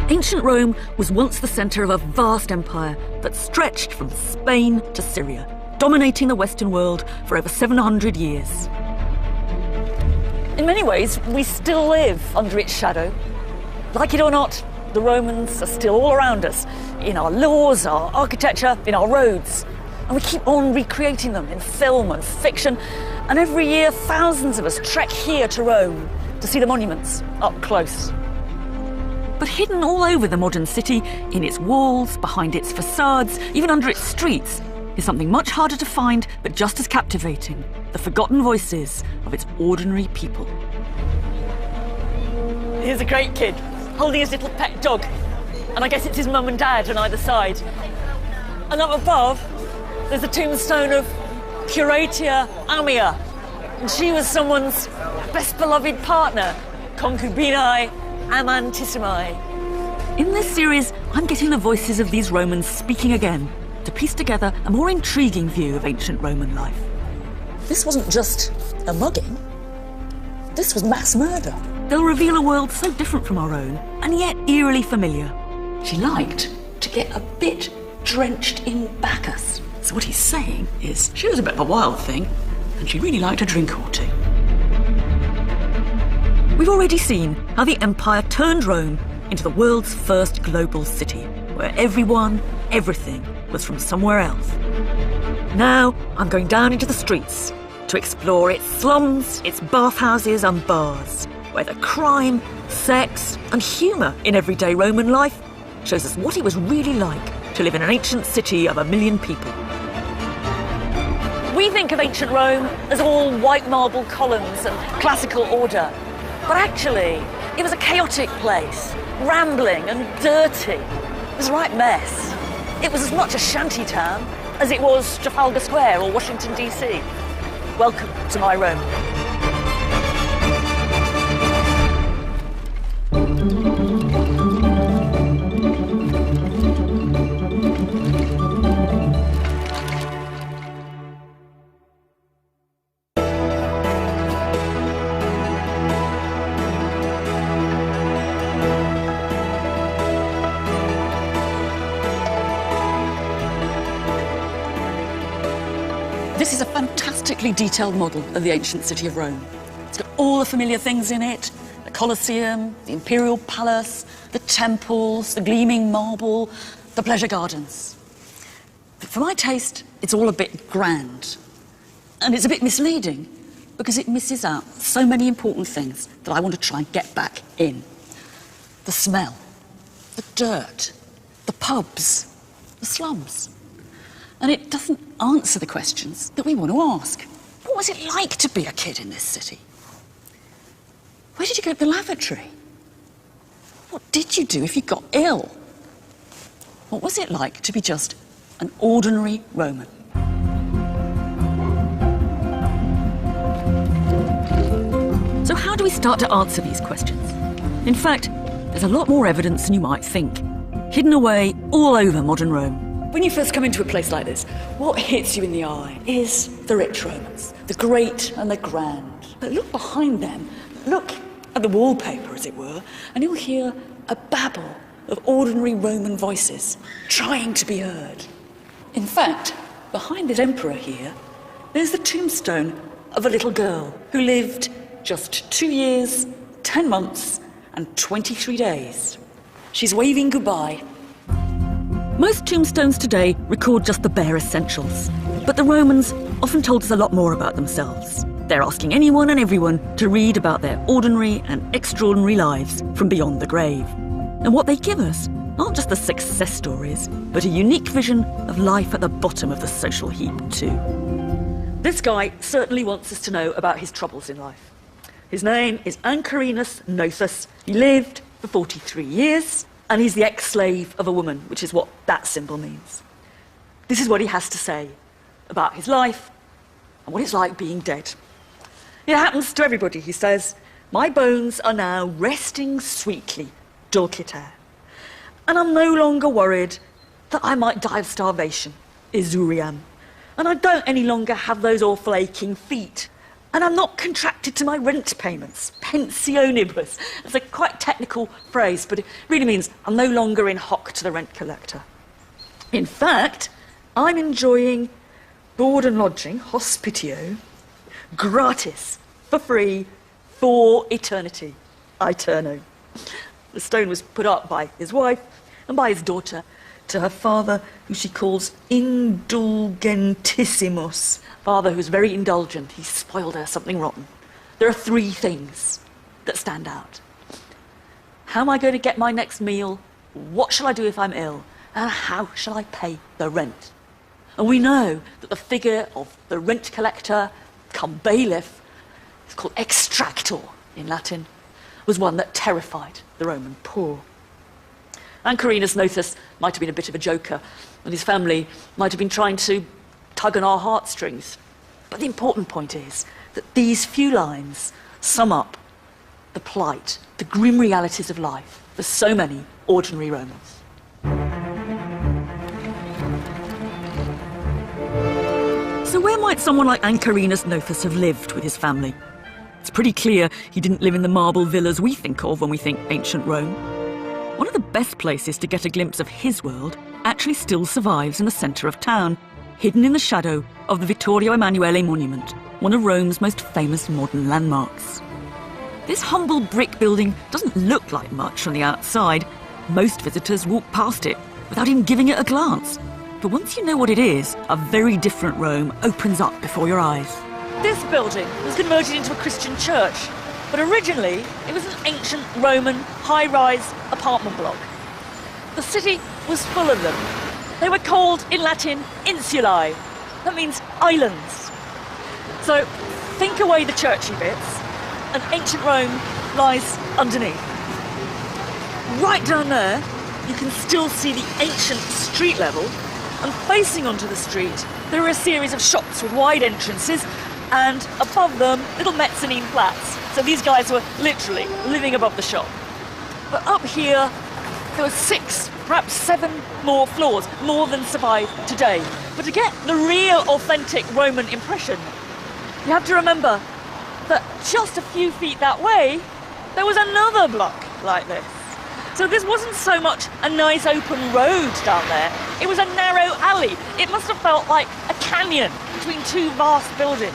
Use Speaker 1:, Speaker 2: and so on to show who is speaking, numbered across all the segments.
Speaker 1: Ancient Rome was once the centre of a vast empire that stretched from Spain to Syria, dominating the Western world for over 700 years. In many ways, we still live under its shadow. Like it or not, the Romans are still all around us, in our laws, our architecture, in our roads. And we keep on recreating them in film and fiction. And every year, thousands of us trek here to Rome to see the monuments up close. But hidden all over the modern city, in its walls, behind its facades, even under its streets, is something much harder to find, but just as captivating: the forgotten voices of its ordinary people. Here's a great kid, holding his little pet dog. And I guess it's his mum and dad on either side. And up above, there's a tombstone of Curatia Amia. And she was someone's best beloved partner, concubinae amantissimae. In this series, I'm getting the voices of these Romans speaking again, to piece together a more intriguing view of ancient Roman life. This wasn't just a mugging. This was mass murder. They'll reveal a world so different from our own, and yet eerily familiar. She liked to get a bit drenched in Bacchus. So what he's saying is, she was a bit of a wild thing, and she really liked a drink or two. We've already seen how the empire turned Rome into the world's first global city, where everyone, everything, was from somewhere else. Now I'm going down into the streets to explore its slums, its bathhouses and bars, where the crime, sex and humour in everyday Roman life shows us what it was really like to live in an ancient city of 1 million people. We think of ancient Rome as all white marble columns and classical order, but actually it was a chaotic place, rambling and dirty. It was a right mess. It was as much a shanty town as it was Trafalgar Square or Washington, D.C. Welcome to my Rome. This is a fantastically detailed model of the ancient city of Rome. It's got all the familiar things in it: the Colosseum, the Imperial Palace, the temples, the gleaming marble, the pleasure gardens. But for my taste, it's all a bit grand. And it's a bit misleading because it misses out so many important things that I want to try and get back in. The smell, the dirt, the pubs, the slums. And it doesn't answer the questions that we want to ask. What was it like to be a kid in this city? Where did you go to the lavatory? What did you do if you got ill? What was it like to be just an ordinary Roman? So how do we start to answer these questions? In fact, there's a lot more evidence than you might think, hidden away all over modern Rome. When you first come into a place like this, what hits you in the eye is the rich Romans, the great and the grand. But look behind them, look at the wallpaper, as it were, and you'll hear a babble of ordinary Roman voices trying to be heard. In fact, behind this emperor here, there's the tombstone of a little girl who lived just 2 years, 10 months, and 23 days. She's waving goodbye. Most tombstones today record just the bare essentials, but the Romans often told us a lot more about themselves. They're asking anyone and everyone to read about their ordinary and extraordinary lives from beyond the grave. And what they give us aren't just the success stories, but a unique vision of life at the bottom of the social heap too. This guy certainly wants us to know about his troubles in life. His name is Ancarinus Nothus. He lived for 43 years. And he's the ex-slave of a woman, which is what that symbol means. This is what he has to say about his life and what it's like being dead. It happens to everybody, he says. My bones are now resting sweetly, dulciter. And I'm no longer worried that I might die of starvation, Isuriam. And I don't any longer have those awful aching feet. And I'm not contracted to my rent payments. Pensionibus. It's a quite technical phrase, but it really means I'm no longer in hock to the rent collector. In fact, I'm enjoying board and lodging, hospitio, gratis, for free, for eternity. Aeterno. The stone was put up by his wife and by his daughter to her father, who she calls indulgentissimus. Father who's very indulgent. He spoiled her something rotten. There are three things that stand out. How am I going to get my next meal? What shall I do if I'm ill? And how shall I pay the rent? And we know that the figure of the rent collector, come bailiff, it's called extractor in Latin, was one that terrified the Roman poor. Ancarinus Nothus might have been a bit of a joker, and his family might have been trying to tug on our heartstrings. But the important point is that these few lines sum up the plight, the grim realities of life for so many ordinary Romans. So where might someone like Ancarinus Nothus have lived with his family? It's pretty clear he didn't live in the marble villas we think of when we think ancient Rome. One of the best places to get a glimpse of his world actually still survives in the centre of town, hidden in the shadow of the Vittorio Emanuele monument, one of Rome's most famous modern landmarks. This humble brick building doesn't look like much from the outside. Most visitors walk past it without even giving it a glance. But once you know what it is, a very different Rome opens up before your eyes. This building was converted into a Christian church, but originally it was an ancient Roman high-rise apartment block. The city was full of them. They were called, in Latin, insulae. That means islands. So think away the churchy bits, and ancient Rome lies underneath. Right down there, you can still see the ancient street level, and facing onto the street, there are a series of shops with wide entrances, and above them, little mezzanine flats. So these guys were literally living above the shop. But up here, there were 6, perhaps 7 more floors, more than survive today. But to get the real, authentic Roman impression, you have to remember that just a few feet that way, there was another block like this. So this wasn't so much a nice open road down there, it was a narrow alley. It must have felt like a canyon between 2 vast buildings.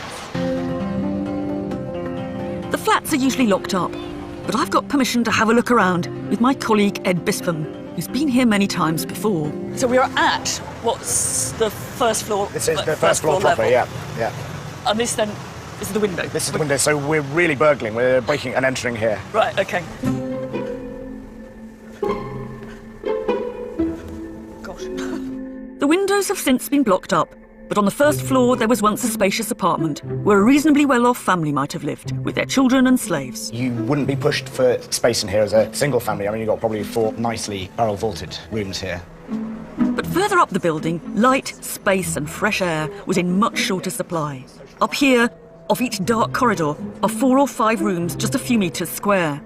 Speaker 1: The flats are usually locked up, but I've got permission to have a look around with my colleague Ed Bispham, who's been here many times before. So we are at what's the first floor?
Speaker 2: This is the first floor proper,
Speaker 1: level.
Speaker 2: yeah.
Speaker 1: And this then is the window?
Speaker 2: This is the window, so we're really burgling. We're breaking and entering here.
Speaker 1: Right, OK. Gosh. The windows have since been blocked up, but on the first floor there was once a spacious apartment where a reasonably well-off family might have lived, with their children and slaves.
Speaker 2: You wouldn't be pushed for space in here as a single family. I mean, you've got probably 4 nicely barrel-vaulted rooms here.
Speaker 1: But further up the building, light, space and fresh air was in much shorter supply. Up here, off each dark corridor, are 4 or 5 rooms just a few metres square.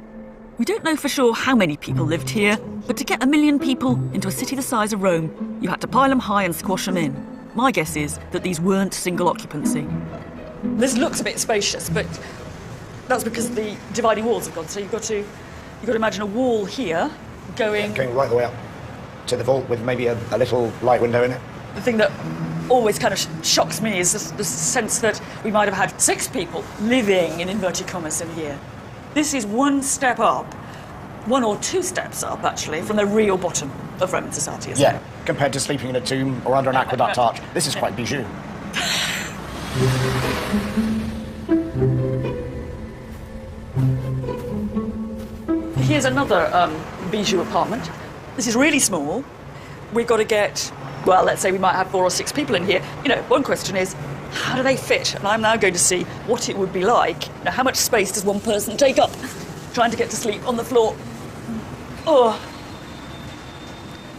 Speaker 1: We don't know for sure how many people lived here, but to get 1 million people into a city the size of Rome, you had to pile them high and squash them in. My guess is that these weren't single occupancy. This looks a bit spacious, but that's because the dividing walls have gone. So you've got to imagine a wall here going
Speaker 2: right the way up to the vault with maybe a little light window in it.
Speaker 1: The thing that always kind of shocks me is the sense that we might have had 6 people living, in inverted commas, in here. This is 1 step up, 1 or 2 steps up, actually, from the real bottom of Roman society, isn't it?
Speaker 2: Compared to sleeping in a tomb or under an aqueduct arch. This is quite bijou.
Speaker 1: Here's another bijou apartment. This is really small. We've got to get, well, let's say we might have 4 or 6 people in here. You know, one question is, how do they fit? And I'm now going to see what it would be like. Now, how much space does one person take up trying to get to sleep on the floor? Oh,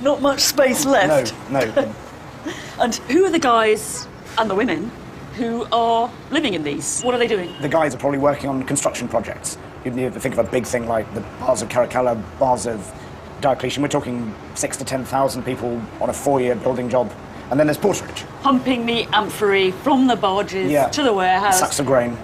Speaker 1: not much space left.
Speaker 2: No.
Speaker 1: And who are the guys and the women who are living in these? What are they doing?
Speaker 2: The guys are probably working on construction projects. You need to think of a big thing like the bars of Caracalla, bars of Diocletian. We're talking 6,000 to 10,000 people on a 4-year building job. And then there's porterage.
Speaker 1: Pumping the amphorae from the barges to the warehouse.
Speaker 2: Sacks of grain,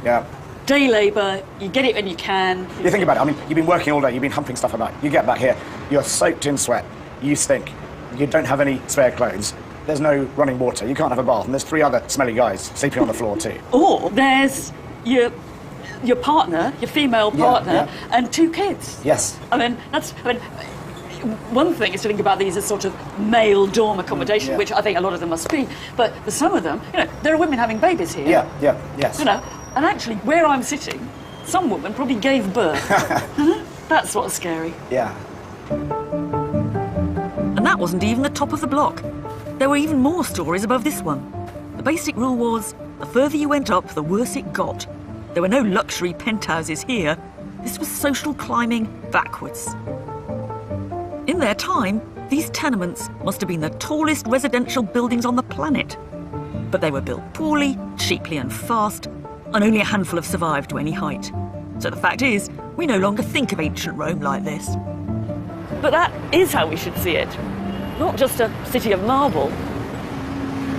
Speaker 1: day labour, you get it when you can.
Speaker 2: You think about it, I mean, you've been working all day, you've been humping stuff about. You get back here, you're soaked in sweat, you stink, you don't have any spare clothes, there's no running water, you can't have a bath, and there's 3 other smelly guys sleeping on the floor too.
Speaker 1: Or there's your partner, your female partner, and 2 kids.
Speaker 2: Yes.
Speaker 1: One thing is to think about these as sort of male dorm accommodation, which I think a lot of them must be, but for some of them, there are women having babies here.
Speaker 2: Yes.
Speaker 1: And actually, where I'm sitting, some woman probably gave birth. That's what's scary.
Speaker 2: Yeah.
Speaker 1: And that wasn't even the top of the block. There were even more stories above this one. The basic rule was, the further you went up, the worse it got. There were no luxury penthouses here. This was social climbing backwards. In their time, these tenements must have been the tallest residential buildings on the planet. But they were built poorly, cheaply and fast, and only a handful have survived to any height. So the fact is, we no longer think of ancient Rome like this. But that is how we should see it. Not just a city of marble,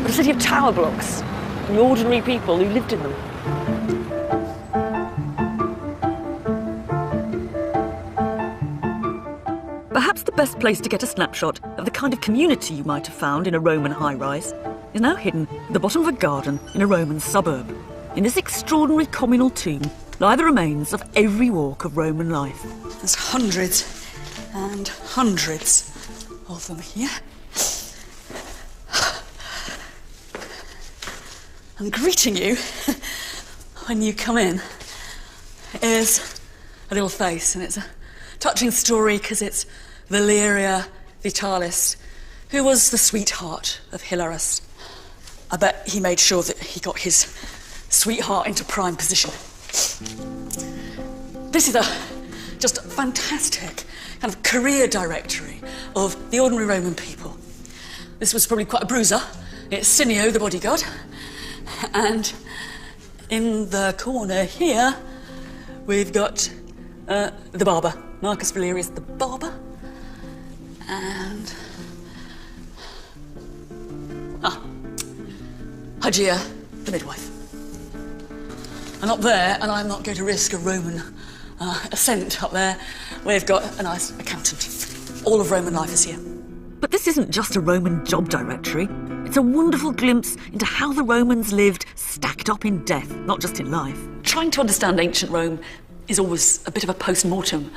Speaker 1: but a city of tower blocks and ordinary people who lived in them. Perhaps the best place to get a snapshot of the kind of community you might have found in a Roman high-rise is now hidden at the bottom of a garden in a Roman suburb. In this extraordinary communal tomb lie the remains of every walk of Roman life.
Speaker 3: There's hundreds and hundreds of them here. And greeting you when you come in is a little face, and it's a touching story because it's Valeria Vitalis, who was the sweetheart of Hilarus. I bet he made sure that he got his sweetheart into prime position. This is just a fantastic kind of career directory of the ordinary Roman people. This was probably quite a bruiser. It's Cinio, the bodyguard. And in the corner here, we've got the barber, Marcus Valerius the barber. And Hygeia, the midwife. And up there, and I'm not going to risk a Roman ascent up there, we've got a nice accountant. All of Roman life is here.
Speaker 1: But this isn't just a Roman job directory. It's a wonderful glimpse into how the Romans lived stacked up in death, not just in life. Trying to understand ancient Rome is always a bit of a post-mortem.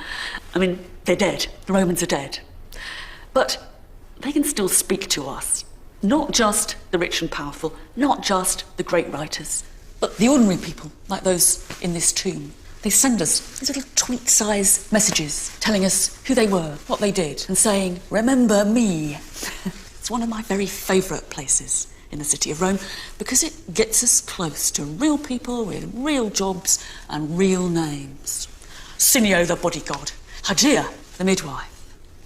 Speaker 1: I mean, they're dead. The Romans are dead. But they can still speak to us. Not just the rich and powerful, not just the great writers, but the ordinary people, like those in this tomb. They send us these little tweet-sized messages telling us who they were, what they did, and saying, remember me. It's one of my very favourite places in the city of Rome because it gets us close to real people with real jobs and real names. Cinio, the bodyguard. Hygeia, the midwife.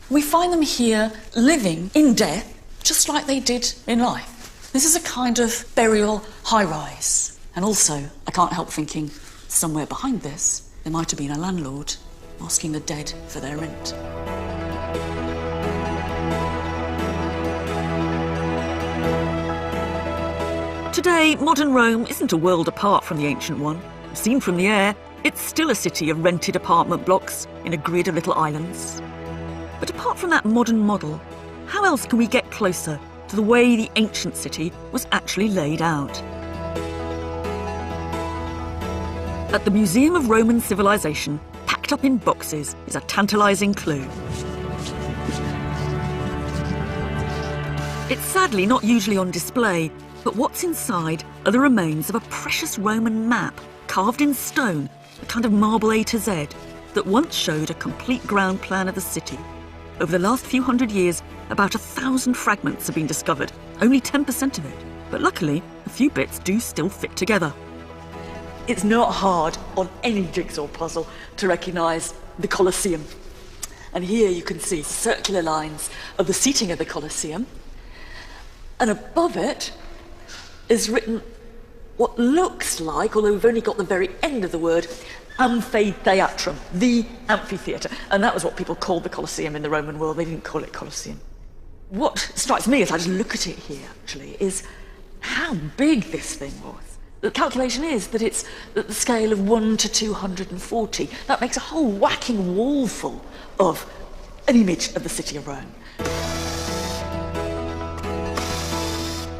Speaker 1: We find them here living in death just like they did in life. This is a kind of burial high-rise. And also, I can't help thinking, somewhere behind this, there might have been a landlord asking the dead for their rent. Today, modern Rome isn't a world apart from the ancient one. Seen from the air, it's still a city of rented apartment blocks in a grid of little islands. But apart from that modern model, how else can we get closer to the way the ancient city was actually laid out? At the Museum of Roman Civilization, packed up in boxes, is a tantalising clue. It's sadly not usually on display, but what's inside are the remains of a precious Roman map, carved in stone, a kind of marble A to Z, that once showed a complete ground plan of the city. Over the last few hundred years, about 1,000 fragments have been discovered, only 10% of it. But luckily, a few bits do still fit together. It's not hard on any jigsaw puzzle to recognise the Colosseum. And here you can see circular lines of the seating of the Colosseum. And above it is written what looks like, although we've only got the very end of the word, amphitheatrum, the amphitheatre. And that was what people called the Colosseum in the Roman world. They didn't call it Colosseum. What strikes me as I just look at it here, actually, is how big this thing was. The calculation is that it's at the scale of 1 to 240. That makes a whole whacking wall full of an image of the city of Rome.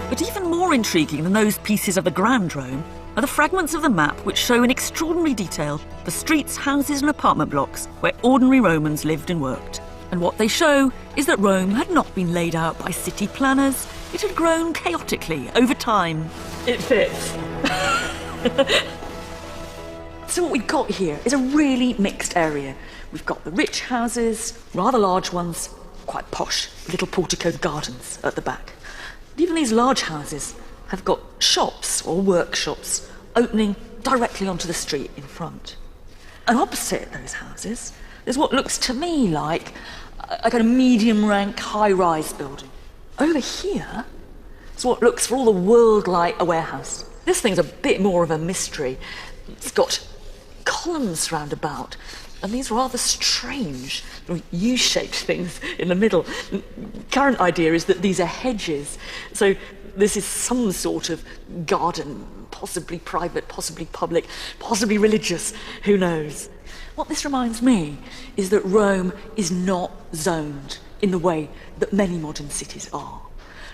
Speaker 1: But even more intriguing than those pieces of the Grand Rome are the fragments of the map which show in extraordinary detail the streets, houses and apartment blocks where ordinary Romans lived and worked. And what they show is that Rome had not been laid out by city planners. It had grown chaotically over time. It fits. So what we've got here is a really mixed area. We've got the rich houses, rather large ones, quite posh, little porticoed gardens at the back. And even these large houses have got shops or workshops opening directly onto the street in front. And opposite those houses, there's what looks to me like a kind of medium-rank high-rise building. Over here is what looks for all the world like a warehouse. This thing's a bit more of a mystery. It's got columns round about, and these rather strange U-shaped things in the middle. Current idea is that these are hedges, so this is some sort of garden, possibly private, possibly public, possibly religious, who knows. What this reminds me is that Rome is not zoned in the way that many modern cities are.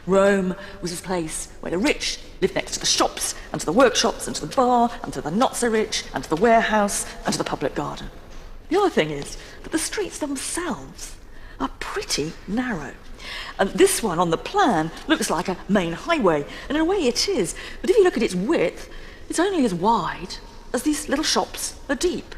Speaker 1: Rome was a place where the rich lived next to the shops, and to the workshops, and to the bar, and to the not-so-rich, and to the warehouse, and to the public garden. The other thing is that the streets themselves are pretty narrow. And this one on the plan looks like a main highway, and in a way it is, but if you look at its width, it's only as wide as these little shops are deep.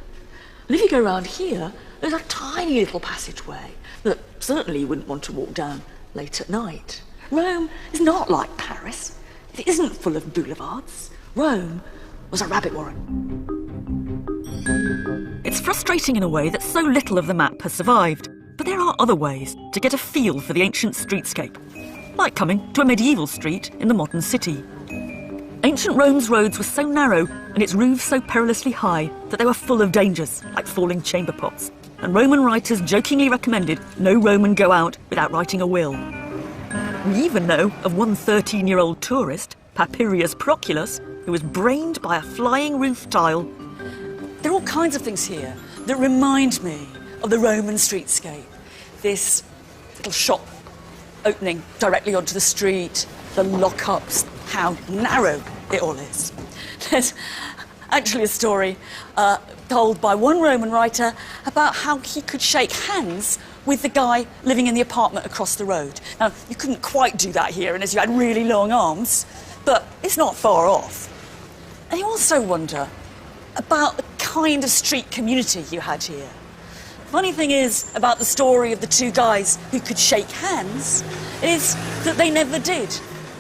Speaker 1: And if you go around here, there's a tiny little passageway that certainly you wouldn't want to walk down late at night. Rome is not like Paris. It isn't full of boulevards. Rome was a rabbit warren. It's frustrating in a way that so little of the map has survived, but there are other ways to get a feel for the ancient streetscape, like coming to a medieval street in the modern city. Ancient Rome's roads were so narrow and its roofs so perilously high that they were full of dangers, like falling chamber pots, and Roman writers jokingly recommended no Roman go out without writing a will. We even know of one 13-year-old tourist, Papirius Proculus, who was brained by a flying roof tile.
Speaker 3: There are all kinds of things here that remind me of the Roman streetscape. This little shop opening directly onto the street, the lockups, how narrow it all is. There's actually a story told by one Roman writer about how he could shake hands with the guy living in the apartment across the road. Now, you couldn't quite do that here unless you had really long arms, but it's not far off. And you also wonder about the kind of street community you had here. Funny thing is about the story of the two guys who could shake hands is that they never did.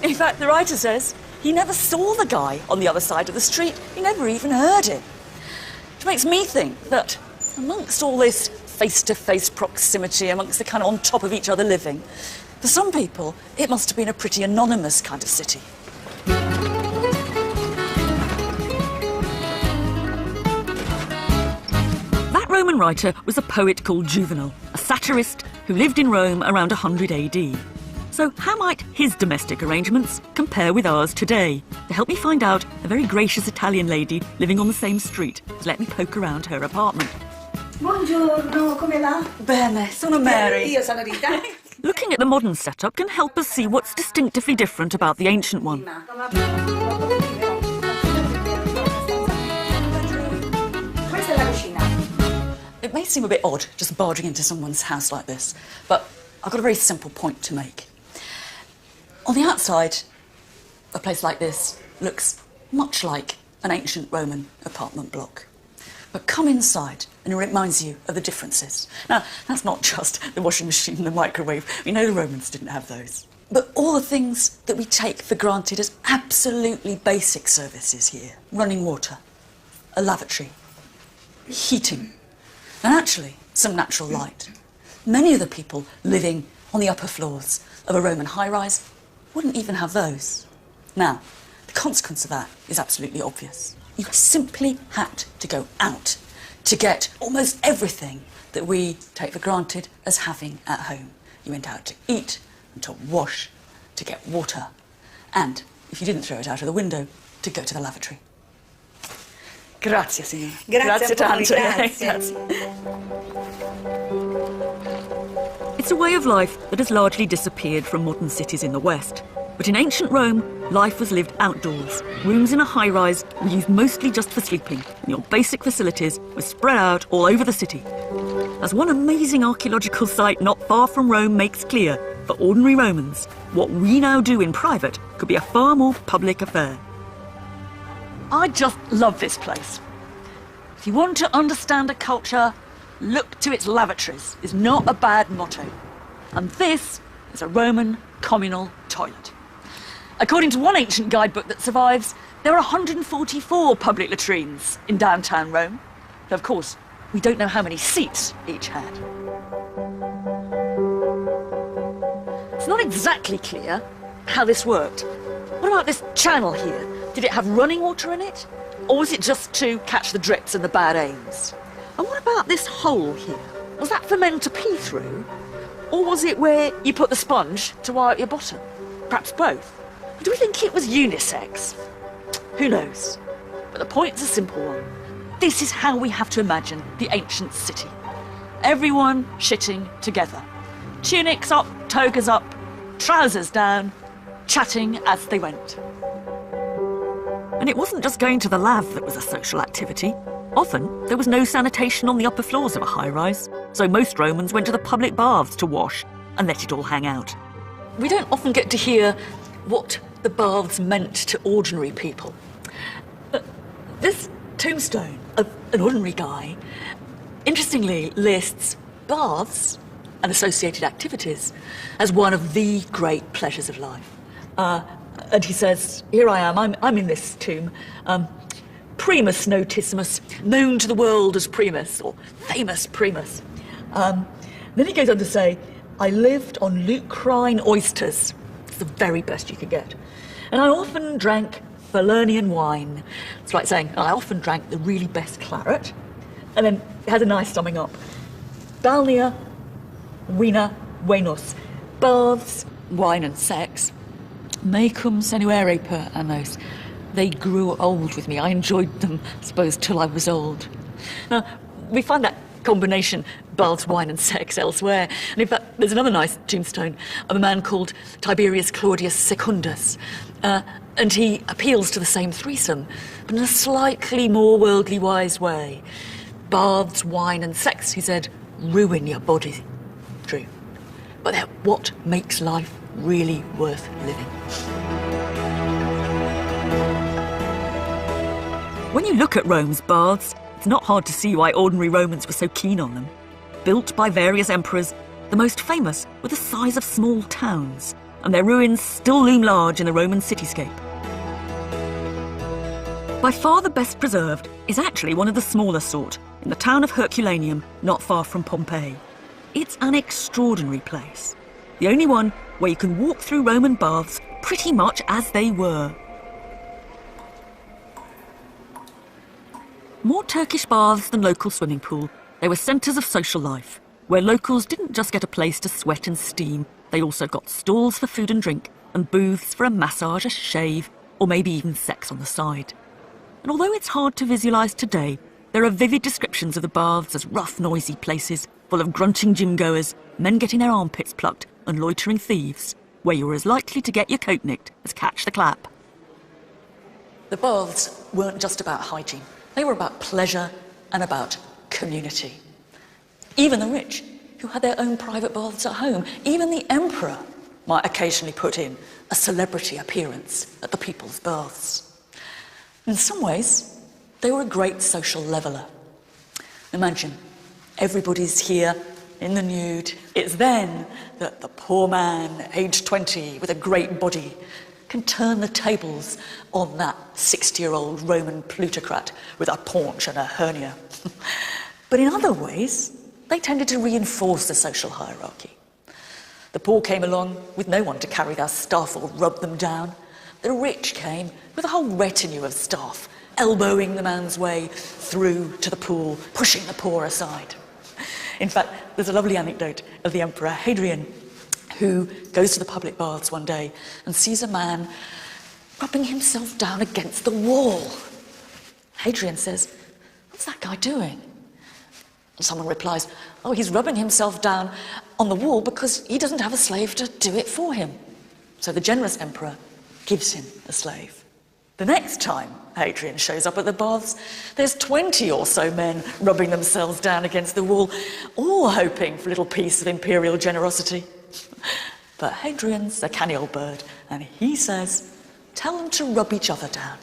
Speaker 3: In fact, the writer says he never saw the guy on the other side of the street. He never even heard him. Which makes me think that amongst all this face-to-face proximity, amongst the kind of on top of each other living, for some people, it must have been a pretty anonymous kind of city.
Speaker 1: That Roman writer was a poet called Juvenal, a satirist who lived in Rome around 100 AD. So how might his domestic arrangements compare with ours today? To help me find out, a very gracious Italian lady living on the same street has let me poke around her apartment.
Speaker 4: Buongiorno, come va?
Speaker 3: Bene, sono Mary.
Speaker 4: Io sono Rita.
Speaker 1: Looking at the modern setup can help us see what's distinctively different about the ancient one.
Speaker 4: Questa è la cucina.
Speaker 3: It may seem a bit odd just barging into someone's house like this, but I've got a very simple point to make. On the outside, a place like this looks much like an ancient Roman apartment block. But come inside and it reminds you of the differences. Now, that's not just the washing machine and the microwave. We know the Romans didn't have those. But all the things that we take for granted as absolutely basic services here. Running water, a lavatory, heating, and actually some natural light. Many of the people living on the upper floors of a Roman high-rise wouldn't even have those. Now, the consequence of that is absolutely obvious. You simply had to go out to get almost everything that we take for granted as having at home. You went out to eat and to wash, to get water. And if you didn't throw it out of the window, to go to the lavatory. Grazie, signora.
Speaker 4: Grazie a voi,
Speaker 3: tanto.
Speaker 4: grazie.
Speaker 1: It's a way of life that has largely disappeared from modern cities in the West. But in ancient Rome, life was lived outdoors. Rooms in a high-rise were used mostly just for sleeping, and your basic facilities were spread out all over the city. As one amazing archaeological site not far from Rome makes clear, for ordinary Romans, what we now do in private could be a far more public affair. I just love this place. If you want to understand a culture, look to its lavatories is not a bad motto. And this is a Roman communal toilet. According to one ancient guidebook that survives, there are 144 public latrines in downtown Rome. Though, of course, we don't know how many seats each had. It's not exactly clear how this worked. What about this channel here? Did it have running water in it? Or was it just to catch the drips and the bad aims? And what about this hole here? Was that for men to pee through? Or was it where you put the sponge to wipe your bottom? Perhaps both. Do we think it was unisex? Who knows? But the point's a simple one. This is how we have to imagine the ancient city. Everyone shitting together. Tunics up, togas up, trousers down, chatting as they went. And it wasn't just going to the lav that was a social activity. Often, there was no sanitation on the upper floors of a high-rise, so most Romans went to the public baths to wash and let it all hang out. We don't often get to hear what the baths meant to ordinary people. This tombstone of an ordinary guy, interestingly, lists baths and associated activities as one of the great pleasures of life. And he says, here I am, I'm in this tomb, primus notissimus, known to the world as Primus, or famous Primus. Then he goes on to say, I lived on lucrine oysters. It's the very best you could get. And I often drank Falernian wine. It's like saying, I often drank the really best claret. And then it has a nice summing up. Balnea, vina, venus. Baths, wine and sex. Mecum senuere per annos. They grew old with me. I enjoyed them, I suppose, till I was old. Now, we find that combination, baths, wine and sex, elsewhere. And in fact, there's another nice tombstone of a man called Tiberius Claudius Secundus. And he appeals to the same threesome, but in a slightly more worldly wise way. Baths, wine and sex, he said, ruin your body. True. But they're what makes life really worth living. When you look at Rome's baths, it's not hard to see why ordinary Romans were so keen on them. Built by various emperors, the most famous were the size of small towns, and their ruins still loom large in the Roman cityscape. By far the best preserved is actually one of the smaller sort, in the town of Herculaneum, not far from Pompeii. It's an extraordinary place. The only one where you can walk through Roman baths pretty much as they were. More Turkish baths than local swimming pool, they were centres of social life, where locals didn't just get a place to sweat and steam, they also got stalls for food and drink, and booths for a massage, a shave, or maybe even sex on the side. And although it's hard to visualise today, there are vivid descriptions of the baths as rough, noisy places, full of grunting gym-goers, men getting their armpits plucked, and loitering thieves, where you were as likely to get your coat nicked as catch the clap.
Speaker 3: The baths weren't just about hygiene. They were about pleasure and about community. Even the rich, who had their own private baths at home, even the emperor might occasionally put in a celebrity appearance at the people's baths. In some ways, they were a great social leveller. Imagine, everybody's here in the nude. It's then that the poor man, aged 20, with a great body, can turn the tables on that 60-year-old Roman plutocrat with a paunch and a hernia. But in other ways, they tended to reinforce the social hierarchy. The poor came along with no one to carry their stuff or rub them down. The rich came with a whole retinue of staff, elbowing the man's way through to the pool, pushing the poor aside. In fact, there's a lovely anecdote of the Emperor Hadrian, who goes to the public baths one day and sees a man rubbing himself down against the wall. Hadrian says, "What's that guy doing?" And someone replies, "Oh, he's rubbing himself down on the wall because he doesn't have a slave to do it for him." So the generous emperor gives him a slave. The next time Hadrian shows up at the baths, there's 20 or so men rubbing themselves down against the wall, all hoping for a little piece of imperial generosity. But Hadrian's a canny old bird, and he says, "Tell them to rub each other down."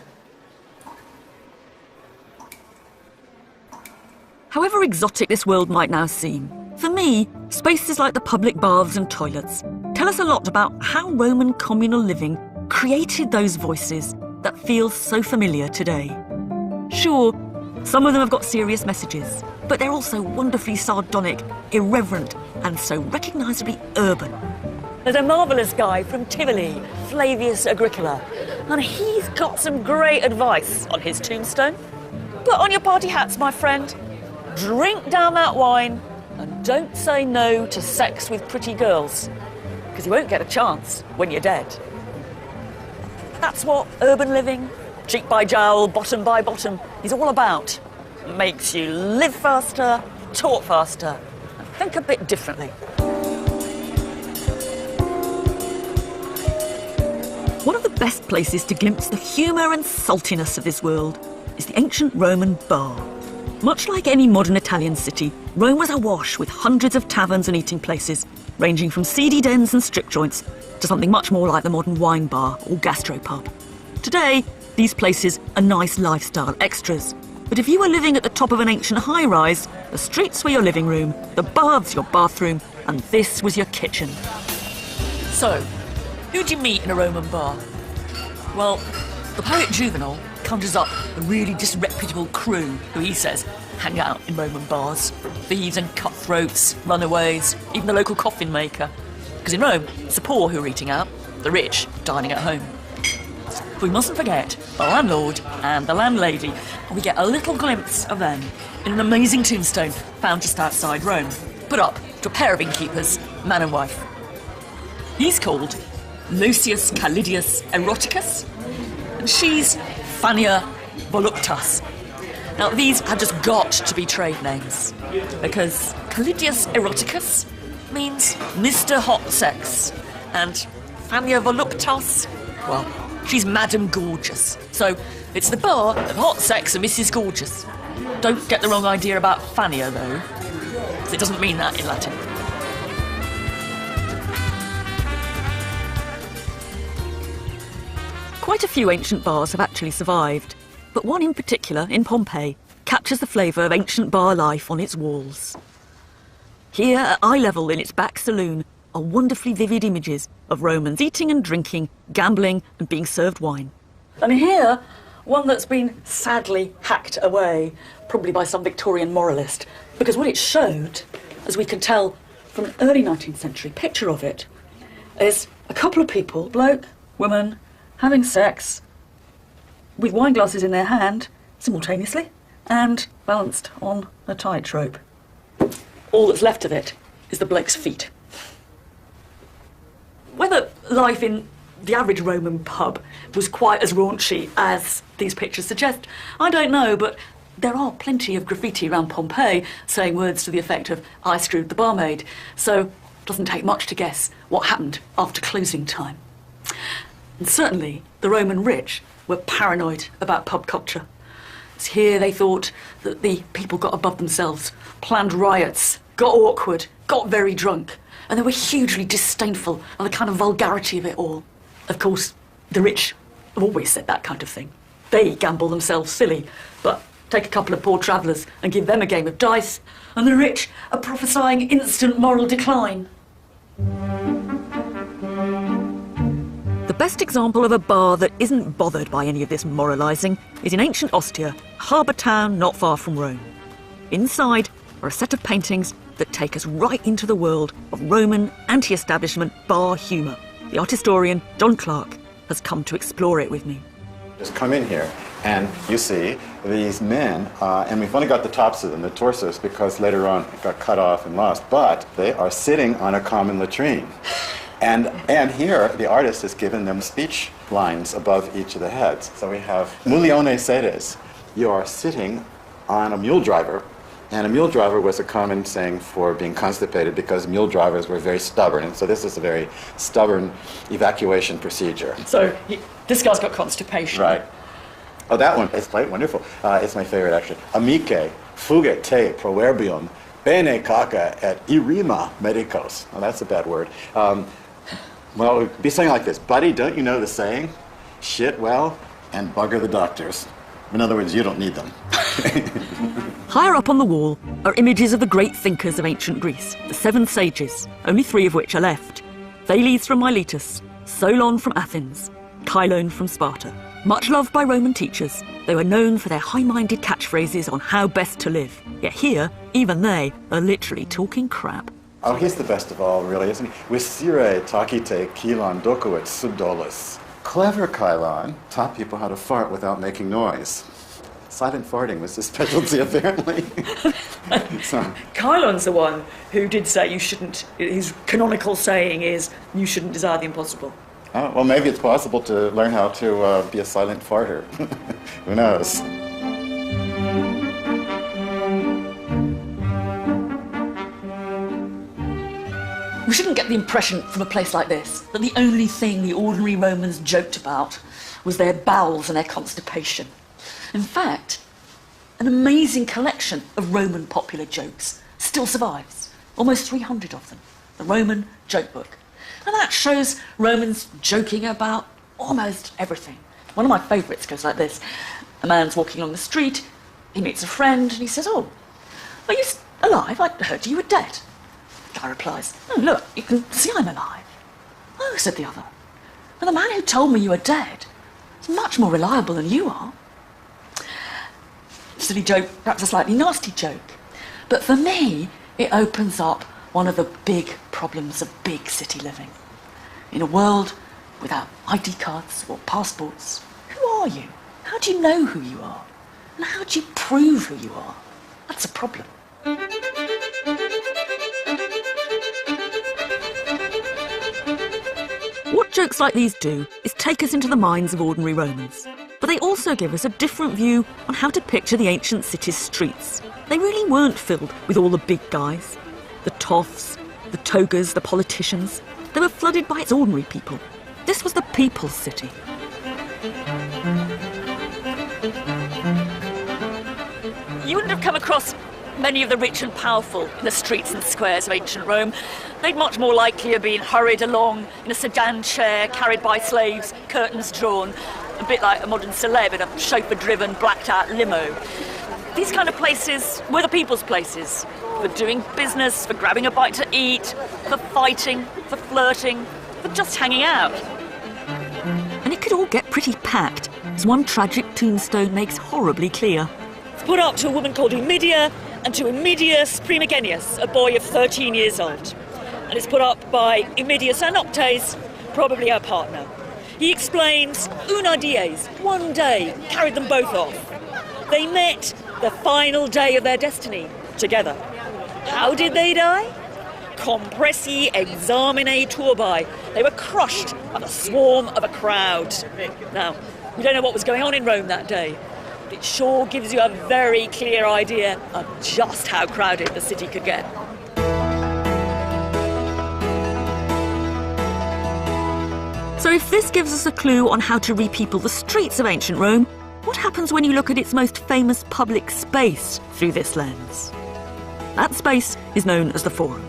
Speaker 1: However exotic this world might now seem, for me, spaces like the public baths and toilets tell us a lot about how Roman communal living created those voices that feel so familiar today. Sure, some of them have got serious messages, but they're also wonderfully sardonic, irreverent, and so recognisably urban.
Speaker 3: There's a marvellous guy from Tivoli, Flavius Agricola, and he's got some great advice on his tombstone. Put on your party hats, my friend. Drink down that wine, and don't say no to sex with pretty girls, because you won't get a chance when you're dead. That's what urban living, cheek by jowl, bottom by bottom, is all about. Makes you live faster, talk faster, and think a bit differently.
Speaker 1: One of the best places to glimpse the humour and saltiness of this world is the ancient Roman bar. Much like any modern Italian city, Rome was awash with hundreds of taverns and eating places, ranging from seedy dens and strip joints to something much more like the modern wine bar or gastropub. Today, these places are nice lifestyle extras. But if you were living at the top of an ancient high-rise, the streets were your living room, the baths your bathroom, and this was your kitchen.
Speaker 3: So, who'd you meet in a Roman bar? Well, the poet Juvenal conjures up a really disreputable crew who he says hang out in Roman bars. Thieves and cutthroats, runaways, even the local coffin maker. Because in Rome, it's the poor who are eating out, the rich dining at home. But we mustn't forget the landlord and the landlady, and we get a little glimpse of them in an amazing tombstone found just outside Rome, put up to a pair of innkeepers, man and wife. He's called Lucius Calidius Eroticus, and she's Fania Voluptas. Now, these have just got to be trade names, because Calidius Eroticus means Mr. Hot Sex, and Fania Voluptas, well, she's Madam Gorgeous. So it's the bar of hot sex and Mrs. Gorgeous. Don't get the wrong idea about Fania, though, because it doesn't mean that in Latin.
Speaker 1: Quite a few ancient bars have actually survived, but one in particular, in Pompeii, captures the flavour of ancient bar life on its walls. Here, at eye level in its back saloon, are wonderfully vivid images of Romans eating and drinking, gambling and being served wine.
Speaker 3: And here, one that's been sadly hacked away, probably by some Victorian moralist, because what it showed, as we can tell from an early 19th century picture of it, is a couple of people, bloke, woman, having sex with wine glasses in their hand simultaneously and balanced on a tightrope. All that's left of it is the bloke's feet. Whether life in the average Roman pub was quite as raunchy as these pictures suggest, I don't know, but there are plenty of graffiti around Pompeii saying words to the effect of "I screwed the barmaid," so it doesn't take much to guess what happened after closing time. And certainly the Roman rich were paranoid about pub culture. It's here they thought that the people got above themselves, planned riots, got awkward, got very drunk, and they were hugely disdainful of the kind of vulgarity of it all. Of course, the rich have always said that kind of thing. They gamble themselves silly, but take a couple of poor travellers and give them a game of dice, and the rich are prophesying instant moral decline.
Speaker 1: The best example of a bar that isn't bothered by any of this moralising is in ancient Ostia, a harbour town not far from Rome. Inside are a set of paintings that take us right into the world of Roman anti-establishment bar humour. The art historian John Clark has come to explore it with me.
Speaker 5: Just come in here and you see these men, and we've only got the tops of them, the torsos, because later on it got cut off and lost, but they are sitting on a common latrine. And here, the artist has given them speech lines above each of the heads. So we have Mulione seres. You are sitting on a mule driver, and a mule driver was a common saying for being constipated because mule drivers were very stubborn. And so this is a very stubborn evacuation procedure.
Speaker 3: So this guy's got constipation.
Speaker 5: Right. Oh, that one is quite wonderful. It's my favorite, actually. Amice, fuge te proverbium, bene caca et irima medicos. Oh, that's a bad word. Well, it would be something like this. Buddy, don't you know the saying? Shit well and bugger the doctors. In other words, you don't need them.
Speaker 1: Higher up on the wall are images of the great thinkers of ancient Greece, the 7 sages, only 3 of which are left. Thales from Miletus, Solon from Athens, Cylon from Sparta. Much loved by Roman teachers, they were known for their high-minded catchphrases on how best to live. Yet here, even they are literally talking crap.
Speaker 5: Oh, he's the best of all, really, isn't he? Visire takite kilon dokuit subdolus. Clever Kylon taught people how to fart without making noise. Silent farting was his specialty, apparently.
Speaker 3: Cylon's the one who did say you shouldn't, his canonical saying is, you shouldn't desire the impossible.
Speaker 5: Oh, well, maybe it's possible to learn how to be a silent farter. Who knows?
Speaker 3: We shouldn't get the impression from a place like this that the only thing the ordinary Romans joked about was their bowels and their constipation. In fact, an amazing collection of Roman popular jokes still survives. Almost 300 of them. The Roman Joke Book. And that shows Romans joking about almost everything. One of my favourites goes like this. A man's walking along the street, he meets a friend, and he says, "Oh, are you alive? I heard you were dead." The guy replies, "Oh, look, you can see I'm alive." "Oh," said the other, "but the man who told me you were dead is much more reliable than you are." Silly joke, perhaps a slightly nasty joke. But for me, it opens up one of the big problems of big city living. In a world without ID cards or passports, who are you? How do you know who you are? And how do you prove who you are? That's a problem.
Speaker 1: What jokes like these do is take us into the minds of ordinary Romans. But they also give us a different view on how to picture the ancient city's streets. They really weren't filled with all the big guys. The toffs, the togas, the politicians. They were flooded by its ordinary people. This was the people's city.
Speaker 3: You wouldn't have come across many of the rich and powerful in the streets and squares of ancient Rome. They'd much more likely have been hurried along in a sedan chair carried by slaves, curtains drawn, a bit like a modern celeb in a chauffeur-driven, blacked-out limo. These kind of places were the people's places, for doing business, for grabbing a bite to eat, for fighting, for flirting, for just hanging out.
Speaker 1: And it could all get pretty packed, as one tragic tombstone makes horribly clear.
Speaker 3: It's put up to a woman called Umidia and to Umidius Primigenius, a boy of 13 years old. And it's put up by Umidius Anoctes, probably her partner. He explains, una dies, one day, carried them both off. They met the final day of their destiny, together. How did they die? Compressi examine turbi. They were crushed by the swarm of a crowd. Now, we don't know what was going on in Rome that day, but it sure gives you a very clear idea of just how crowded the city could get.
Speaker 1: So if this gives us a clue on how to repeople the streets of ancient Rome, what happens when you look at its most famous public space through this lens? That space is known as the Forum.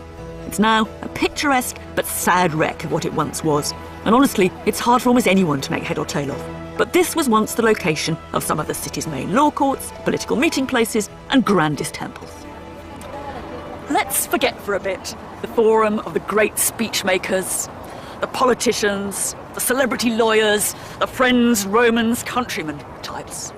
Speaker 1: It's now a picturesque but sad wreck of what it once was. And honestly, it's hard for almost anyone to make head or tail of. But this was once the location of some of the city's main law courts, political meeting places, and grandest temples.
Speaker 3: Let's forget for a bit the forum of the great speechmakers, the politicians, the celebrity lawyers, the friends, Romans, countrymen types.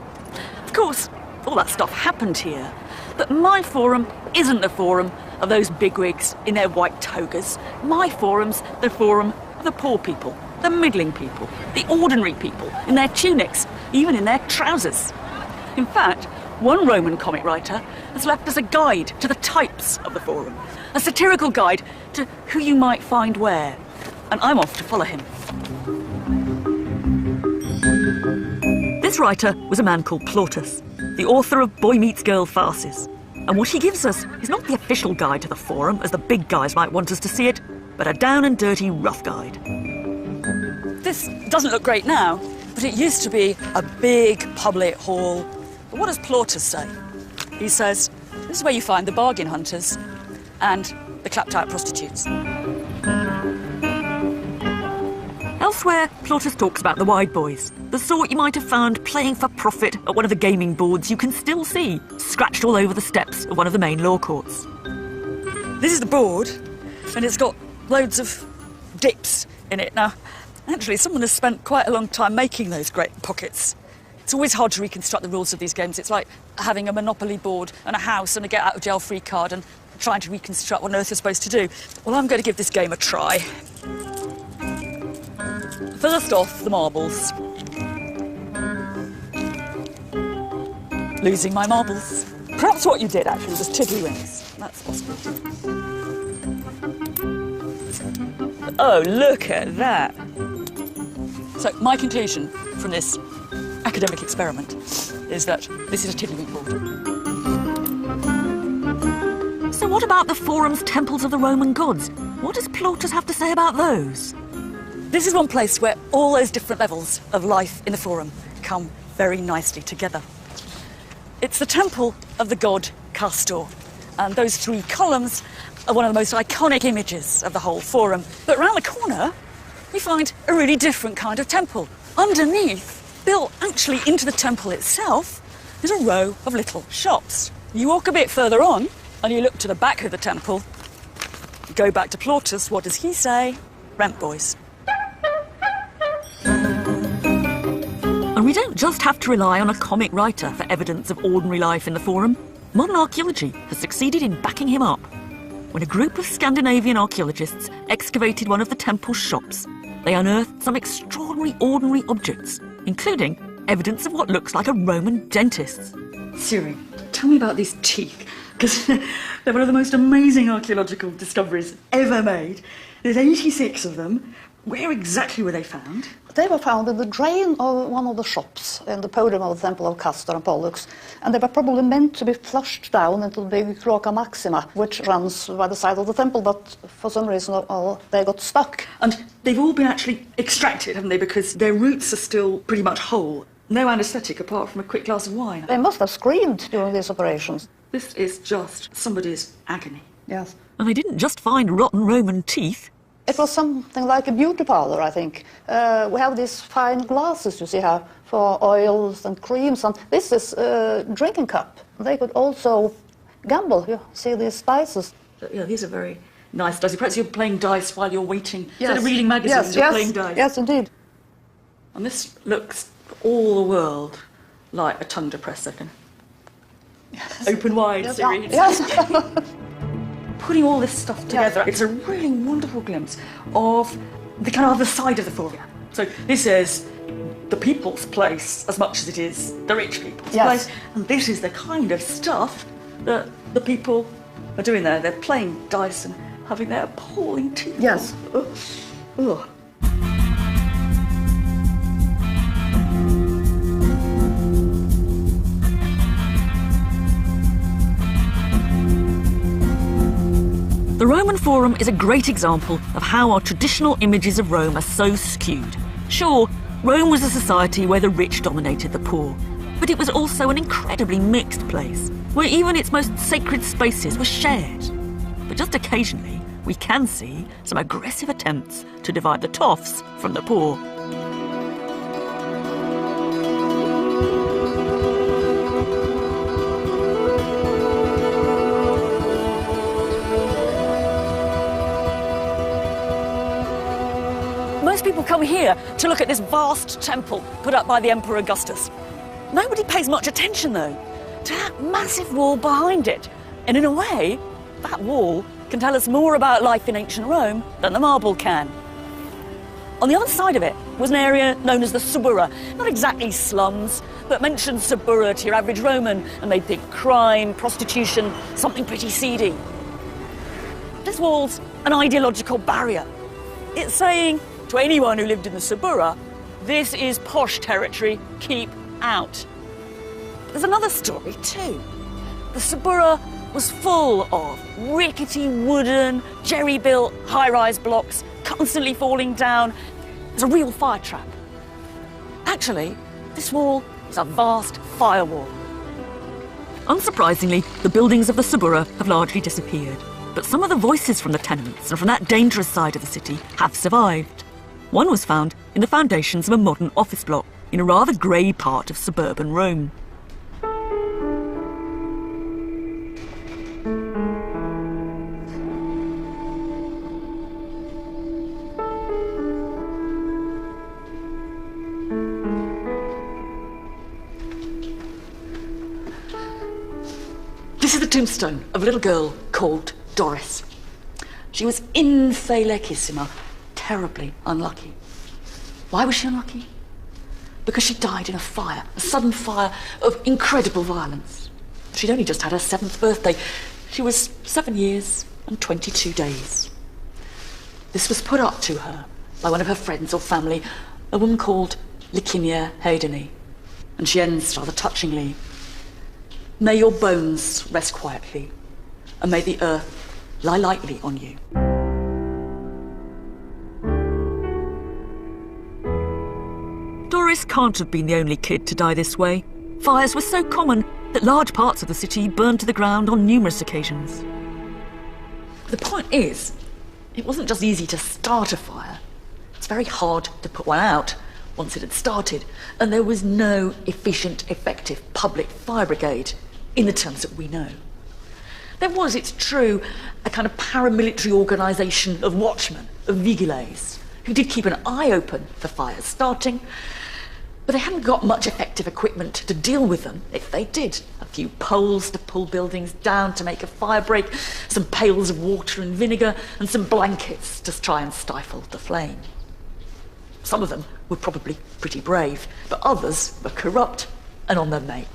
Speaker 3: Of course, all that stuff happened here, but my forum isn't the forum of those bigwigs in their white togas. My forum's the forum of the poor people, the middling people, the ordinary people, in their tunics, even in their trousers. In fact, one Roman comic writer has left us a guide to the types of the forum, a satirical guide to who you might find where.
Speaker 1: and I'm off to follow him. This writer was a man called Plautus, the author of Boy Meets Girl farces. And what he gives us is not the official guide to the Forum, as the big guys might want us to see it, but a down and dirty rough guide.
Speaker 3: This doesn't look great now, but it used to be a big public hall. But what does Plautus say? He says, this is where you find the bargain hunters and the clapped-out prostitutes.
Speaker 1: Elsewhere, Plautus talks about the wide boys, the sort you might have found playing for profit at one of the gaming boards you can still see, scratched all over the steps of one of the main law courts.
Speaker 3: This is the board, and it's got loads of dips in it. Now, actually, someone has spent quite a long time making those great pockets. It's always hard to reconstruct the rules of these games. It's like having a Monopoly board and a house and a get-out-of-jail-free card and trying to reconstruct what on earth you're supposed to do. Well, I'm going to give this game a try. First off, the marbles. Losing my marbles. Perhaps what you did, actually, was tiddlywinks. That's possible. Oh, look at that. So, my conclusion from this academic experiment is that this is a tiddlywink board.
Speaker 1: So what about the Forum's temples of the Roman gods? What does Plautus have to say about those?
Speaker 3: This is one place where all those different levels of life in the Forum come very nicely together. It's the temple of the god Castor, and those three columns are one of the most iconic images of the whole Forum. But round the corner, we find a really different kind of temple. Underneath, built actually into the temple itself, is a row of little shops. You walk a bit further on, and you look to the back of the temple. Go back to Plautus, what does he say? Rent boys.
Speaker 1: And we don't just have to rely on a comic writer for evidence of ordinary life in the Forum. Modern archaeology has succeeded in backing him up. When a group of Scandinavian archaeologists excavated one of the temple's shops, they unearthed some extraordinary ordinary objects, including evidence of what looks like a Roman dentist's.
Speaker 3: Siri, tell me about these teeth, because they're one of the most amazing archaeological discoveries ever made. There's 86 of them. Where exactly were they found?
Speaker 6: They were found in the drain of one of the shops in the podium of the Temple of Castor and Pollux, and they were probably meant to be flushed down into the big Cloaca Maxima, which runs by the side of the temple, but for some reason they got stuck.
Speaker 3: And they've all been actually extracted, haven't they, because their roots are still pretty much whole. No anaesthetic apart from a quick glass of wine.
Speaker 6: They must have screamed during these operations.
Speaker 3: This is just somebody's agony.
Speaker 6: Yes.
Speaker 1: And they didn't just find rotten Roman teeth.
Speaker 6: It was something like a beauty parlor, I think. We have these fine glasses, you see here, for oils and creams, and this is a drinking cup. They could also gamble. You see these spices.
Speaker 3: Yeah, these are very nice dice. Perhaps you're playing dice while you're waiting.
Speaker 6: Yes.
Speaker 3: Instead of reading magazines, you're playing dice.
Speaker 6: Yes, indeed.
Speaker 3: And this looks, for all the world, like a tongue depressor. Yes. Open wide,
Speaker 6: Yes.
Speaker 3: Siri.
Speaker 6: Yes.
Speaker 3: Putting all this stuff together,
Speaker 6: Yes.
Speaker 3: it's a really wonderful glimpse of the kind of other side of the Forum. So this is the people's place as much as it is the rich people's
Speaker 6: Yes.
Speaker 3: place. And this is the kind of stuff that the people are doing there. They're playing dice and having their appalling teeth.
Speaker 6: Yes.
Speaker 3: Ugh. Ugh.
Speaker 1: The Roman Forum is a great example of how our traditional images of Rome are so skewed. Sure, Rome was a society where the rich dominated the poor, but it was also an incredibly mixed place, where even its most sacred spaces were shared. But just occasionally, we can see some aggressive attempts to divide the toffs from the poor.
Speaker 3: Most people come here to look at this vast temple put up by the Emperor Augustus. Nobody pays much attention, though, to that massive wall behind it. And in a way, that wall can tell us more about life in ancient Rome than the marble can. On the other side of it was an area known as the Suburra. Not exactly slums, but mentioned Suburra to your average Roman, and they'd think crime, prostitution, something pretty seedy. This wall's an ideological barrier.
Speaker 1: It's saying to anyone who lived in the Suburra, this is posh territory, keep out. There's another story too. The Suburra was full of rickety wooden, jerry-built high-rise blocks constantly falling down. It's a real fire trap. Actually, this wall is a vast firewall. Unsurprisingly, the buildings of the Suburra have largely disappeared, but some of the voices from the tenements and from that dangerous side of the city have survived. One was found in the foundations of a modern office block in a rather grey part of suburban Rome. This is the tombstone of a little girl called Doris. She was infelicissima, terribly unlucky. Why was she unlucky? Because she died in a fire, a sudden fire of incredible violence. She'd only just had her 7th birthday. She was 7 years and 22 days. This was put up to her by one of her friends or family, a woman called Licinia Haydeni. And she ends rather touchingly. May your bones rest quietly, and may the earth lie lightly on you. Doris can't have been the only kid to die this way. Fires were so common that large parts of the city burned to the ground on numerous occasions. The point is, it wasn't just easy to start a fire. It's very hard to put one out once it had started, and there was no efficient, effective public fire brigade in the terms that we know. There was, it's true, a kind of paramilitary organisation of watchmen, of vigiles, who did keep an eye open for fires starting, but they hadn't got much effective equipment to deal with them if they did. A few poles to pull buildings down to make a fire break, some pails of water and vinegar, and some blankets to try and stifle the flame. Some of them were probably pretty brave, but others were corrupt and on their make.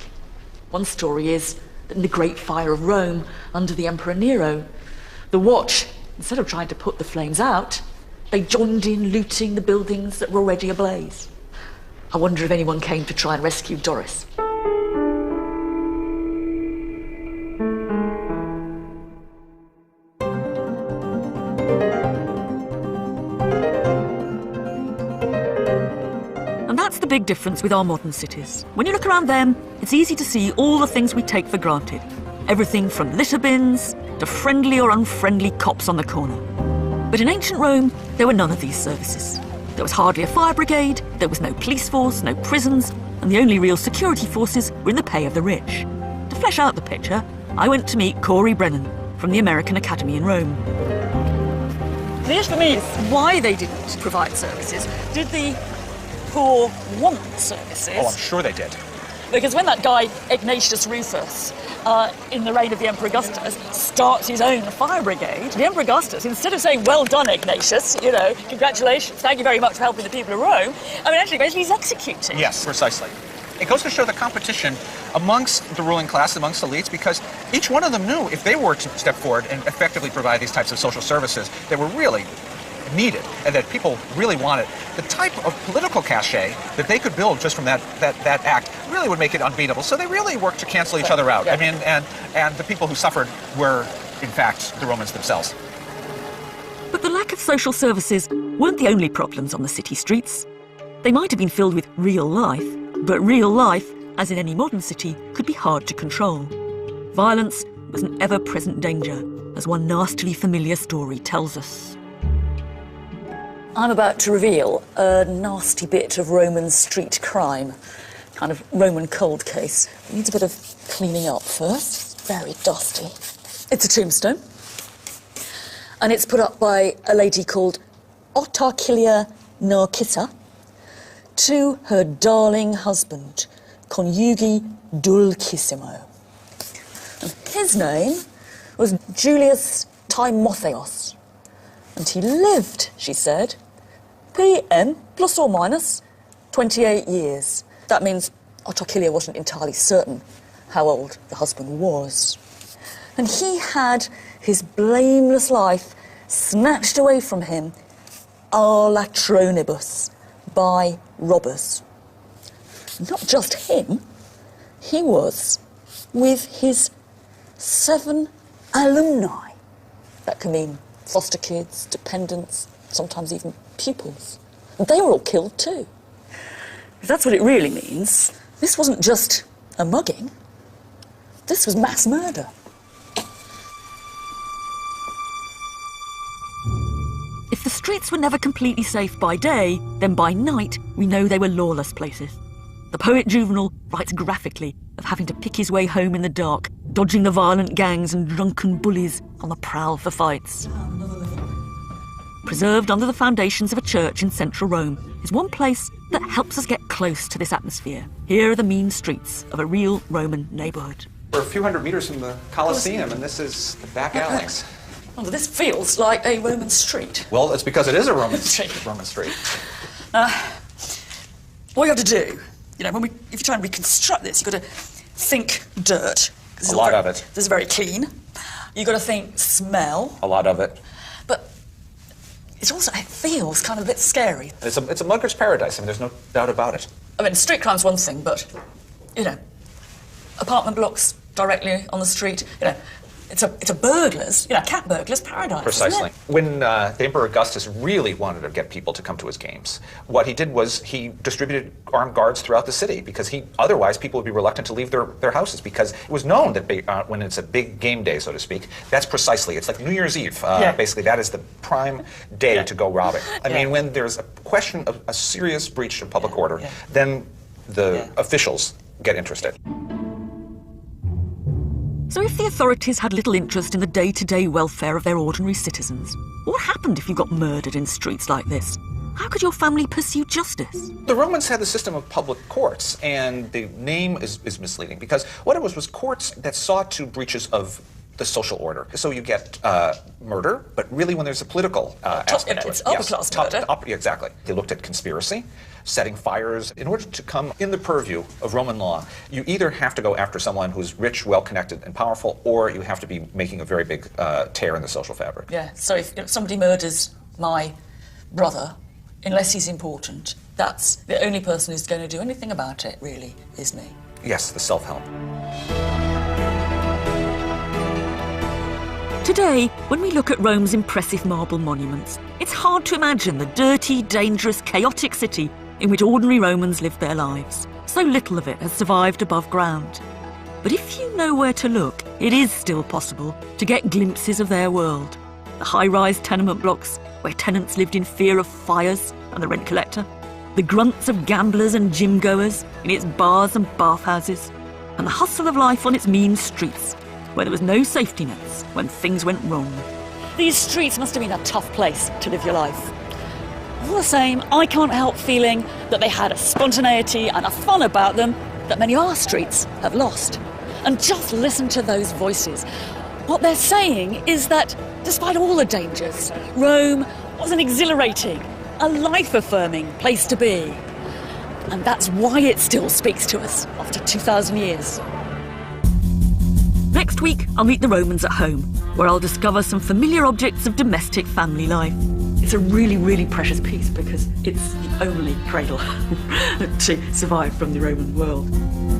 Speaker 1: One story is that in the Great Fire of Rome, under the Emperor Nero, the watch, instead of trying to put the flames out, they joined in looting the buildings that were already ablaze. I wonder if anyone came to try and rescue Doris. And that's the big difference with our modern cities. When you look around them, it's easy to see all the things we take for granted. Everything from litter bins to friendly or unfriendly cops on the corner. But in ancient Rome, there were none of these services. There was hardly a fire brigade, there was no police force, no prisons, and the only real security forces were in the pay of the rich. To flesh out the picture, I went to meet Corey Brennan from the American Academy in Rome. The issue for me is why they didn't provide services. Did the poor want services?
Speaker 7: Oh, I'm sure they did.
Speaker 1: Because when that guy, Ignatius Rufus, in the reign of the Emperor Augustus, starts his own fire brigade, the Emperor Augustus, instead of saying, well done, Ignatius, you know, congratulations, thank you very much for helping the people of Rome, I mean, actually, basically he's executing.
Speaker 7: Yes, precisely. It goes to show the competition amongst the ruling class, amongst elites, because each one of them knew if they were to step forward and effectively provide these types of social services that were really needed and that people really wanted, the type of political cachet that they could build just from that act really would make it unbeatable. So they really worked to cancel each other out. Yeah. I mean, and the people who suffered were, in fact, the Romans themselves.
Speaker 1: But the lack of social services weren't the only problems on the city streets. They might have been filled with real life, but real life, as in any modern city, could be hard to control. Violence was an ever-present danger, as one nastily familiar story tells us. I'm about to reveal a nasty bit of Roman street crime, kind of Roman cold case. It needs a bit of cleaning up first. It's very dusty. It's a tombstone, and it's put up by a lady called Otarchilia Narcissa to her darling husband, Conjugi Dulcissimo. And his name was Julius Timotheos, and he lived, she said, PM plus or minus 28 years. That means Otarchilia wasn't entirely certain how old the husband was. And he had his blameless life snatched away from him a latronibus, by robbers. Not just him, he was with his 7 alumni. That can mean foster kids, dependents, sometimes even pupils. And they were all killed too. If that's what it really means, this wasn't just a mugging, this was mass murder. If the streets were never completely safe by day, then by night we know they were lawless places. The poet Juvenal writes graphically of having to pick his way home in the dark, dodging the violent gangs and drunken bullies on the prowl for fights. Preserved under the foundations of a church in central Rome is one place that helps us get close to this atmosphere. Here are the mean streets of a real Roman neighbourhood.
Speaker 7: We're a few hundred meters from the Colosseum, and this is the back alleys.
Speaker 1: Well, this feels like a Roman street.
Speaker 7: Well, it's because it is a Roman
Speaker 1: Street.
Speaker 7: street.
Speaker 3: What you have to do, you know, if you try and reconstruct this, you've got to think dirt.
Speaker 7: A lot of it.
Speaker 3: This is very clean. You've got to think smell.
Speaker 7: A lot of it.
Speaker 3: But it feels kind of a bit scary.
Speaker 7: It's a mugger's paradise. I mean, there's no doubt about it.
Speaker 3: I mean, street crime's one thing, but, you know, apartment blocks directly on the street, you know, it's a burglar's, you know, cat burglar's paradise.
Speaker 7: Precisely. When the Emperor Augustus really wanted to get people to come to his games, what he did was he distributed armed guards throughout the city because otherwise people would be reluctant to leave their houses because it was known that when it's a big game day, so to speak, that's precisely, it's like New Year's Eve. Basically, that is the prime day to go robbing. I mean, when there's a question of a serious breach of public order, then the officials get interested.
Speaker 1: So if the authorities had little interest in the day-to-day welfare of their ordinary citizens, what happened if you got murdered in streets like this? How could your family pursue justice?
Speaker 7: The Romans had the system of public courts, and the name is misleading because what it was courts that saw to breaches of the social order. So you get murder, but really when there's a political aspect to it.
Speaker 3: It's upper-class murder.
Speaker 7: Exactly. They looked at conspiracy, setting fires. In order to come in the purview of Roman law, you either have to go after someone who's rich, well-connected, and powerful, or you have to be making a very big tear in the social fabric.
Speaker 3: Yeah, so if somebody murders my brother, unless he's important, that's the only person who's going to do anything about it, really, is me.
Speaker 7: Yes, the self-help.
Speaker 1: Today, when we look at Rome's impressive marble monuments, it's hard to imagine the dirty, dangerous, chaotic city in which ordinary Romans lived their lives. So little of it has survived above ground. But if you know where to look, it is still possible to get glimpses of their world. The high-rise tenement blocks where tenants lived in fear of fires and the rent collector, the grunts of gamblers and gym-goers in its bars and bathhouses, and the hustle of life on its mean streets, where there was no safety nets when things went wrong. These streets must have been a tough place to live your life. All the same, I can't help feeling that they had a spontaneity and a fun about them that many of our streets have lost. And just listen to those voices. What they're saying is that, despite all the dangers, Rome was an exhilarating, a life-affirming place to be. And that's why it still speaks to us after 2,000 years. Next week, I'll meet the Romans at home, where I'll discover some familiar objects of domestic family life. It's a really, really precious piece because it's the only cradle to survive from the Roman world.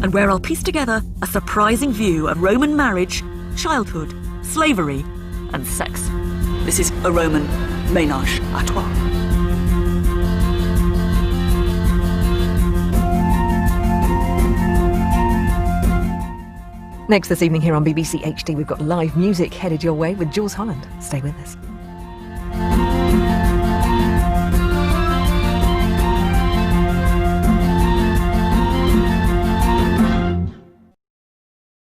Speaker 1: And where I'll piece together a surprising view of Roman marriage, childhood, slavery, and sex. This is a Roman ménage à trois.
Speaker 8: Next this evening here on BBC HD, we've got live music headed your way with Jules Holland. Stay with us.